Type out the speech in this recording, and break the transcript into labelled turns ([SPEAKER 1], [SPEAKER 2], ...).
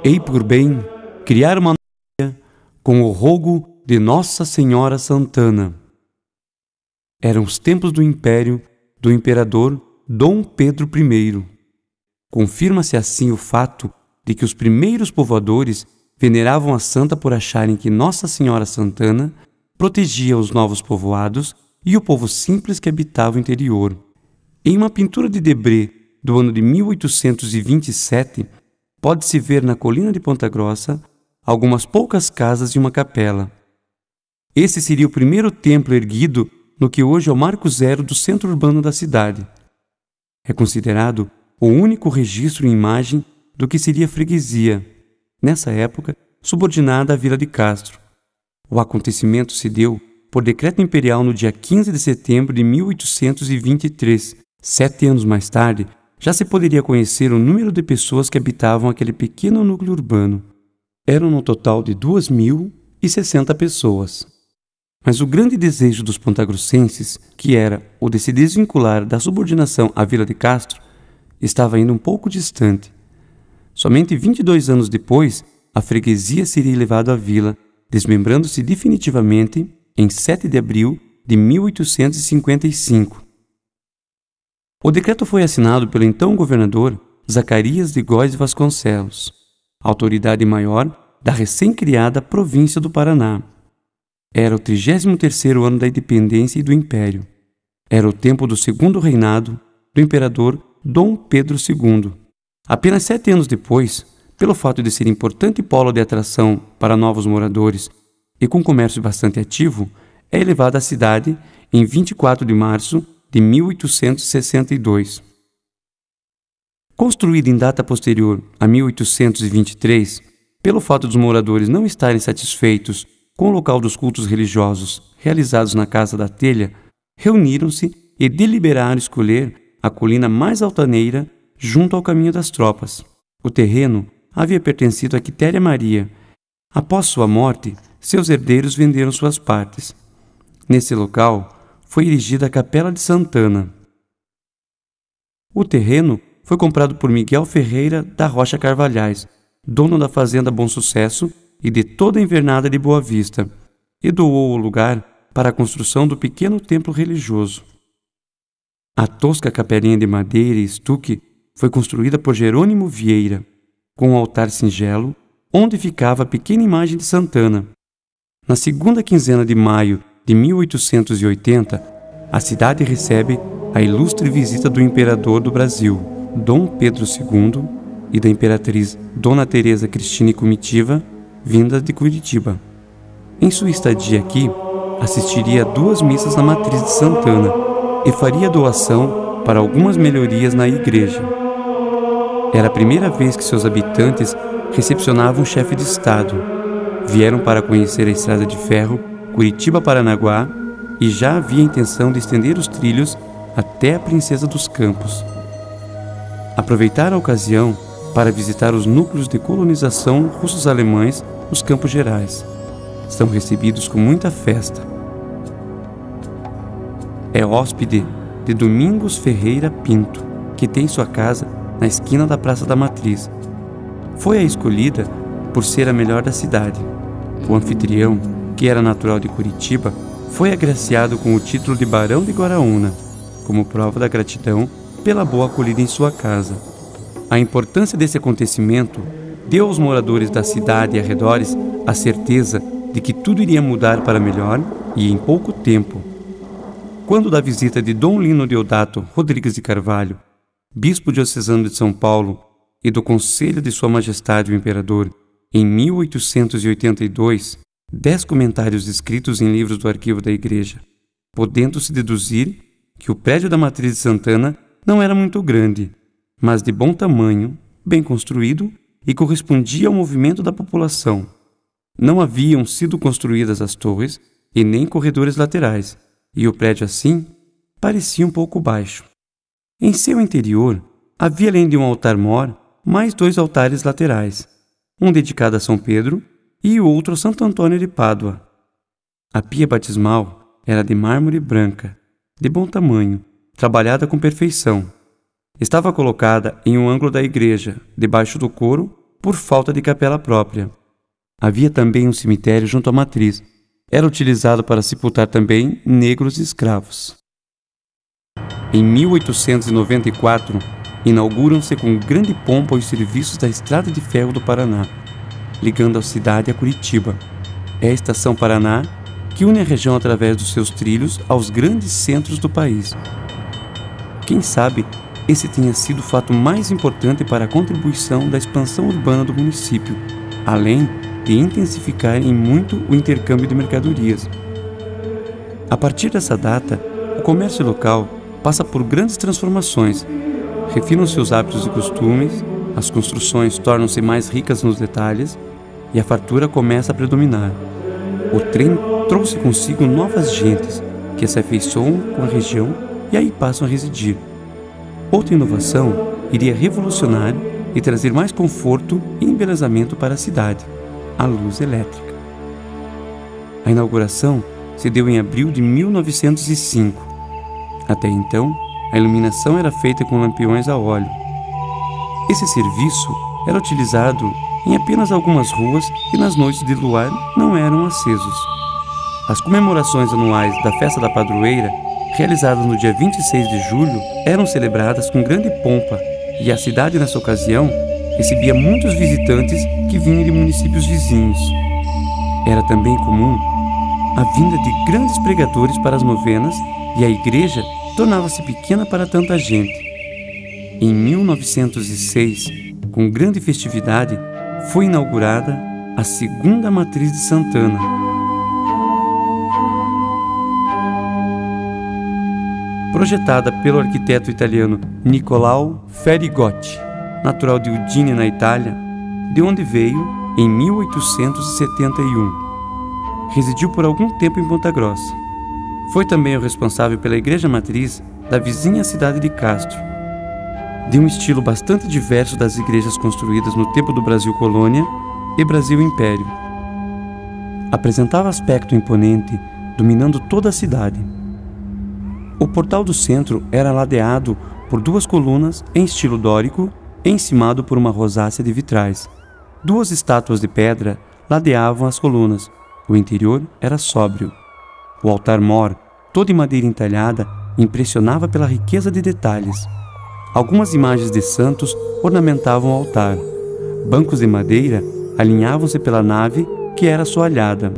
[SPEAKER 1] Ei por bem criar uma noia com o rogo de Nossa Senhora Santana. Eram os tempos do império do imperador Dom Pedro I. Confirma-se assim o fato de que os primeiros povoadores veneravam a santa por acharem que Nossa Senhora Santana protegia os novos povoados e o povo simples que habitava o interior. Em uma pintura de Debré do ano de 1827, pode-se ver na colina de Ponta Grossa algumas poucas casas e uma capela. Esse seria o primeiro templo erguido no que hoje é o marco zero do centro urbano da cidade. É considerado o único registro em imagem do que seria a freguesia, nessa época subordinada à Vila de Castro. O acontecimento se deu por decreto imperial no dia 15 de setembro de 1823. 7 anos mais tarde, já se poderia conhecer o número de pessoas que habitavam aquele pequeno núcleo urbano. Eram no total de 2.060 pessoas. Mas o grande desejo dos pontagrossenses, que era o de se desvincular da subordinação à Vila de Castro, estava ainda um pouco distante. Somente 22 anos depois, a freguesia seria elevada à vila, desmembrando-se definitivamente em 7 de abril de 1855. O decreto foi assinado pelo então governador Zacarias de Góes Vasconcelos, autoridade maior da recém-criada província do Paraná. Era o 33º ano da independência e do império. Era o tempo do segundo reinado do imperador Dom Pedro II. Apenas 7 anos depois, pelo fato de ser importante polo de atração para novos moradores e com comércio bastante ativo, é elevada à cidade em 24 de março de 1862. Construída em data posterior a 1823, pelo fato dos moradores não estarem satisfeitos com o local dos cultos religiosos realizados na Casa da Telha, reuniram-se e deliberaram escolher a colina mais altaneira junto ao caminho das tropas. O terreno havia pertencido a Quitéria Maria. Após sua morte, seus herdeiros venderam suas partes. Nesse local foi erigida a Capela de Santana. O terreno foi comprado por Miguel Ferreira da Rocha Carvalhais, dono da fazenda Bom Sucesso e de toda a invernada de Boa Vista, e doou o lugar para a construção do pequeno templo religioso. A tosca capelinha de madeira e estuque foi construída por Jerônimo Vieira, com um altar singelo, onde ficava a pequena imagem de Santana. Na segunda quinzena de maio de 1880, a cidade recebe a ilustre visita do imperador do Brasil, Dom Pedro II, e da imperatriz Dona Teresa Cristina e comitiva, vinda de Curitiba. Em sua estadia aqui, assistiria a 2 missas na matriz de Santana e faria doação para algumas melhorias na igreja. Era a primeira vez que seus habitantes recepcionavam um chefe de Estado. Vieram para conhecer a estrada de ferro Curitiba-Paranaguá e já havia intenção de estender os trilhos até a Princesa dos Campos. Aproveitaram a ocasião para visitar os núcleos de colonização russos-alemães nos Campos Gerais. São recebidos com muita festa. É hóspede de Domingos Ferreira Pinto, que tem sua casa na esquina da Praça da Matriz. Foi a escolhida por ser a melhor da cidade. O anfitrião, que era natural de Curitiba, foi agraciado com o título de Barão de Guaraúna, como prova da gratidão pela boa acolhida em sua casa. A importância desse acontecimento deu aos moradores da cidade e arredores a certeza de que tudo iria mudar para melhor e em pouco tempo. Quando da visita de Dom Lino Deodato Rodrigues de Carvalho, bispo diocesano de São Paulo, e do Conselho de Sua Majestade o Imperador, em 1882, 10 comentários escritos em livros do arquivo da Igreja, podendo-se deduzir que o prédio da Matriz de Santana não era muito grande, mas de bom tamanho, bem construído e correspondia ao movimento da população. Não haviam sido construídas as torres e nem corredores laterais, e o prédio assim parecia um pouco baixo. Em seu interior havia, além de um altar-mor, mais 2 altares laterais, um dedicado a São Pedro e o outro a Santo Antônio de Pádua. A pia batismal era de mármore branca, de bom tamanho, trabalhada com perfeição. Estava colocada em um ângulo da igreja, debaixo do coro, por falta de capela própria. Havia também um cemitério junto à matriz. Era utilizado para sepultar também negros e escravos. Em 1894, inauguram-se com grande pompa os serviços da Estrada de Ferro do Paraná, ligando a cidade a Curitiba. É a Estação Paraná que une a região através dos seus trilhos aos grandes centros do país. Quem sabe esse tenha sido o fato mais importante para a contribuição da expansão urbana do município, além de intensificar em muito o intercâmbio de mercadorias. A partir dessa data, o comércio local passa por grandes transformações. Refinam-se os hábitos e costumes, as construções tornam-se mais ricas nos detalhes e a fartura começa a predominar. O trem trouxe consigo novas gentes que se afeiçoam com a região e aí passam a residir. Outra inovação iria revolucionar e trazer mais conforto e embelezamento para a cidade: a luz elétrica. A inauguração se deu em abril de 1905. Até então, a iluminação era feita com lampiões a óleo. Esse serviço era utilizado em apenas algumas ruas e nas noites de luar não eram acesos. As comemorações anuais da Festa da Padroeira, realizadas no dia 26 de julho, eram celebradas com grande pompa e a cidade, nessa ocasião, recebia muitos visitantes que vinham de municípios vizinhos. Era também comum a vinda de grandes pregadores para as novenas e a igreja tornava-se pequena para tanta gente. Em 1906, com grande festividade, foi inaugurada a segunda matriz de Santana. Projetada pelo arquiteto italiano Nicolao Ferigotti, natural de Udine, na Itália, de onde veio em 1871. Residiu por algum tempo em Ponta Grossa. Foi também o responsável pela igreja matriz da vizinha cidade de Castro, de um estilo bastante diverso das igrejas construídas no tempo do Brasil Colônia e Brasil Império. Apresentava aspecto imponente, dominando toda a cidade. O portal do centro era ladeado por duas colunas em estilo dórico, encimado por uma rosácea de vitrais. Duas estátuas de pedra ladeavam as colunas. O interior era sóbrio. O altar-mor, todo em madeira entalhada, impressionava pela riqueza de detalhes. Algumas imagens de santos ornamentavam o altar. Bancos de madeira alinhavam-se pela nave, que era assoalhada.